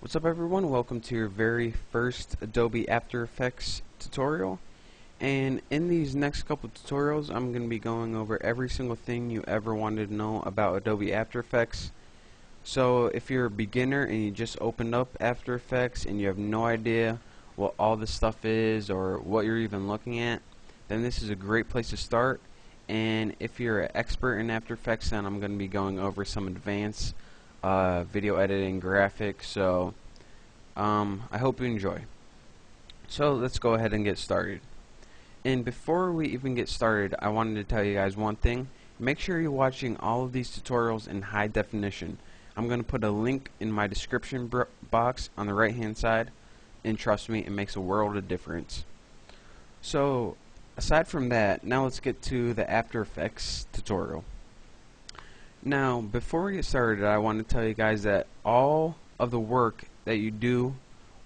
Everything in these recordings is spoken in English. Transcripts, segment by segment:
What's up everyone, welcome to your very first Adobe After Effects tutorial. And in these next couple tutorials I'm going to be going over every single thing you ever wanted to know about Adobe After Effects. So if you're a beginner and you just opened up After Effects and you have no idea what all this stuff is or what you're even looking at, then this is a great place to start. And if you're an expert in After Effects, then I'm going to be going over some advanced video editing, graphics, so I hope you enjoy. So let's go ahead and get started. And before we even get started, I wanted to tell you guys one thing. Make sure you're watching all of these tutorials in high definition. I'm going to put a link in my description box on the right hand side, and trust me, it makes a world of difference. So aside from that, now let's get to the After Effects tutorial. Now, before we get started, I want to tell you guys that all of the work that you do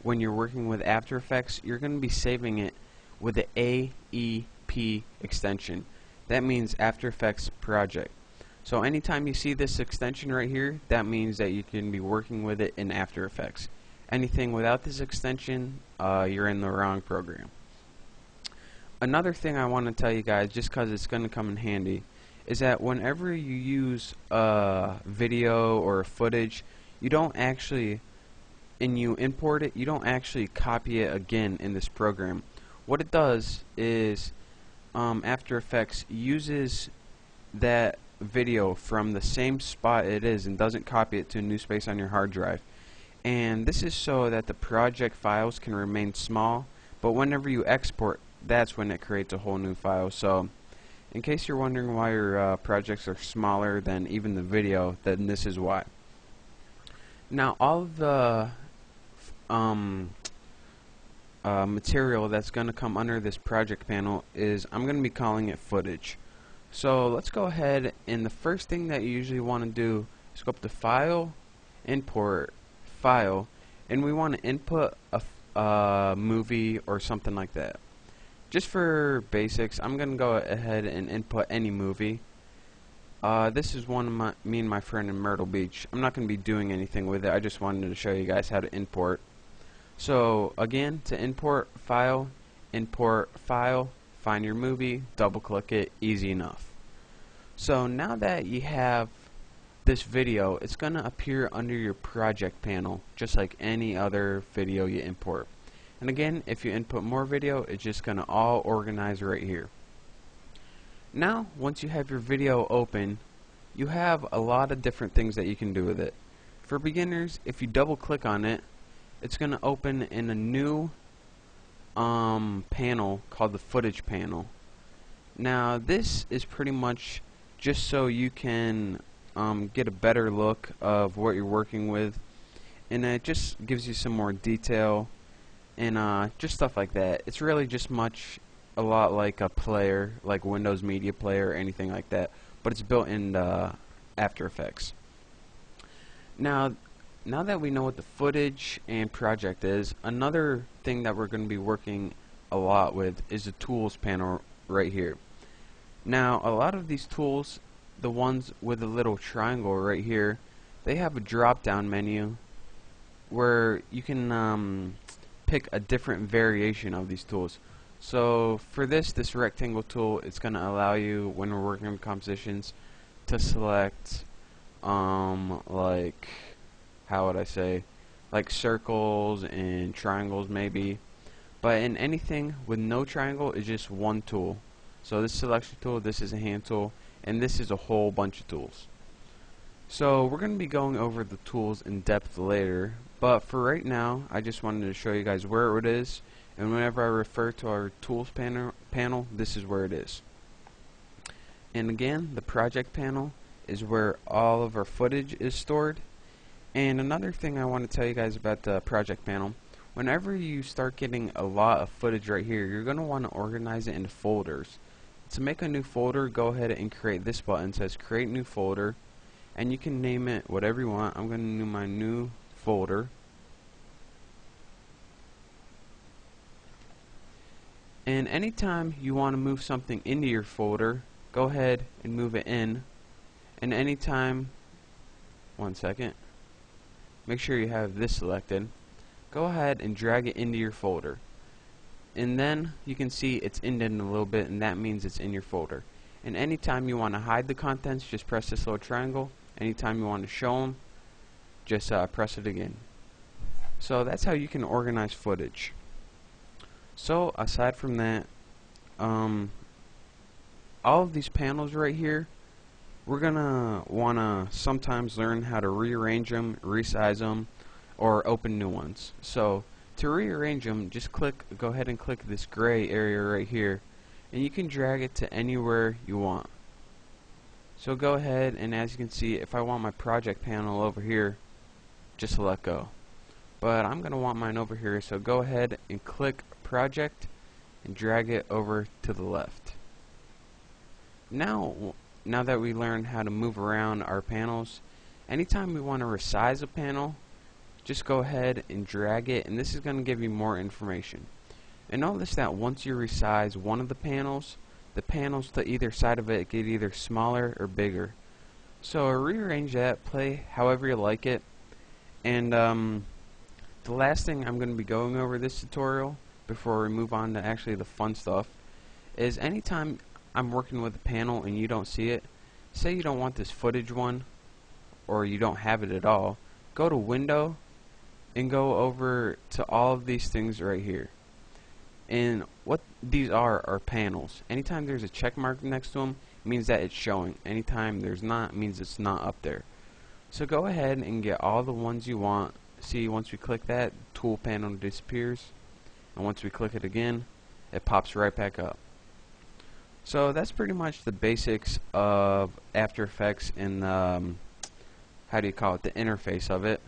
when you're working with After Effects, you're going to be saving it with the AEP extension. That means After Effects Project. So anytime you see this extension right here, that means that you can be working with it in After Effects. Anything without this extension, you're in the wrong program. Another thing I want to tell you guys, just because it's going to come in handy, is that whenever you use a video or footage, you don't actually, and you import it, you don't actually copy it again in this program. What it does is After Effects uses that video from the same spot it is and doesn't copy it to a new space on your hard drive. And this is so that the project files can remain small, but whenever you export, that's when it creates a whole new file. So in case you're wondering why your projects are smaller than even the video, then this is why. Now all of the material that's going to come under this project panel is, I'm going to be calling it footage. So let's go ahead, and the first thing that you usually want to do is go up to File, Import, File, and we want to input a movie or something like that. Just for basics, I'm going to go ahead and input any movie. This is one of me and my friend in Myrtle Beach. I'm not going to be doing anything with it. I just wanted to show you guys how to import. So again, to import file, find your movie, double click it, easy enough. So now that you have this video, it's going to appear under your project panel just like any other video you import. And again, if you input more video, it's just going to all organize right here. Now, once you have your video open, you have a lot of different things that you can do with it. For beginners, if you double click on it, it's going to open in a new panel called the footage panel. Now, this is pretty much just so you can get a better look of what you're working with, and it just gives you some more detail and just stuff like that. It's really just a lot like a player, like Windows Media Player or anything like that, but it's built in After Effects. Now that we know what the footage and project is, another thing that we're going to be working a lot with is the tools panel right here. Now, a lot of these tools, the ones with the little triangle right here, they have a drop down menu where you can pick a different variation of these tools. So for this rectangle tool, it's going to allow you, when we're working on compositions, to select like, how would I say, like circles and triangles maybe. But in anything with no triangle, it's just one tool. So this selection tool, this is a hand tool, and this is a whole bunch of tools. So we're going to be going over the tools in depth later, but for right now, I just wanted to show you guys where it is, and whenever I refer to our tools panel, this is where it is. And again, the project panel is where all of our footage is stored. And another thing I want to tell you guys about the project panel, whenever you start getting a lot of footage right here, you're going to want to organize it into folders. To make a new folder, go ahead and create this button. It says create new folder, and you can name it whatever you want. I'm going to name my new folder. And anytime you want to move something into your folder, go ahead and move it in. And anytime, one second, make sure you have this selected. Go ahead and drag it into your folder. And then you can see it's indented a little bit, and that means it's in your folder. And anytime you want to hide the contents, just press this little triangle. Anytime you want to show them, just press it again. So that's how you can organize footage. So aside from that, all of these panels right here, we're gonna wanna sometimes learn how to rearrange them, resize them, or open new ones. So to rearrange them, just go ahead and click this gray area right here, and you can drag it to anywhere you want. So go ahead, and as you can see, if I want my project panel over here, just let go. But I'm gonna want mine over here, so go ahead and click project and drag it over to the left. Now that we learned how to move around our panels, anytime we want to resize a panel, just go ahead and drag it, and this is going to give you more information. And notice that once you resize one of the panels to either side of it get either smaller or bigger. So rearrange that, play however you like it. And the last thing I'm going to be going over this tutorial before we move on to actually the fun stuff is anytime I'm working with a panel and you don't see it, say you don't want this footage one, or you don't have it at all, go to Window and go over to all of these things right here. And what these are panels. Anytime there's a check mark next to them, it means that it's showing. Anytime there's not, it means it's not up there. So go ahead and get all the ones you want. See, once we click that, tool panel disappears, and once we click it again, it pops right back up. So that's pretty much the basics of After Effects and how do you call it, the interface of it.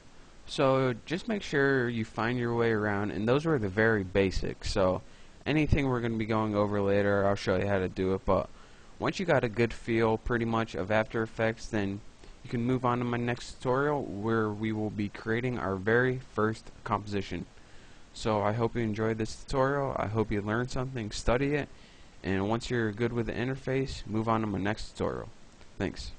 So just make sure you find your way around, and those were the very basics. So anything we're going to be going over later, I'll show you how to do it. But once you got a good feel pretty much of After Effects, then you can move on to my next tutorial where we will be creating our very first composition. So I hope you enjoyed this tutorial. I hope you learned something, study it, and once you're good with the interface, move on to my next tutorial. Thanks.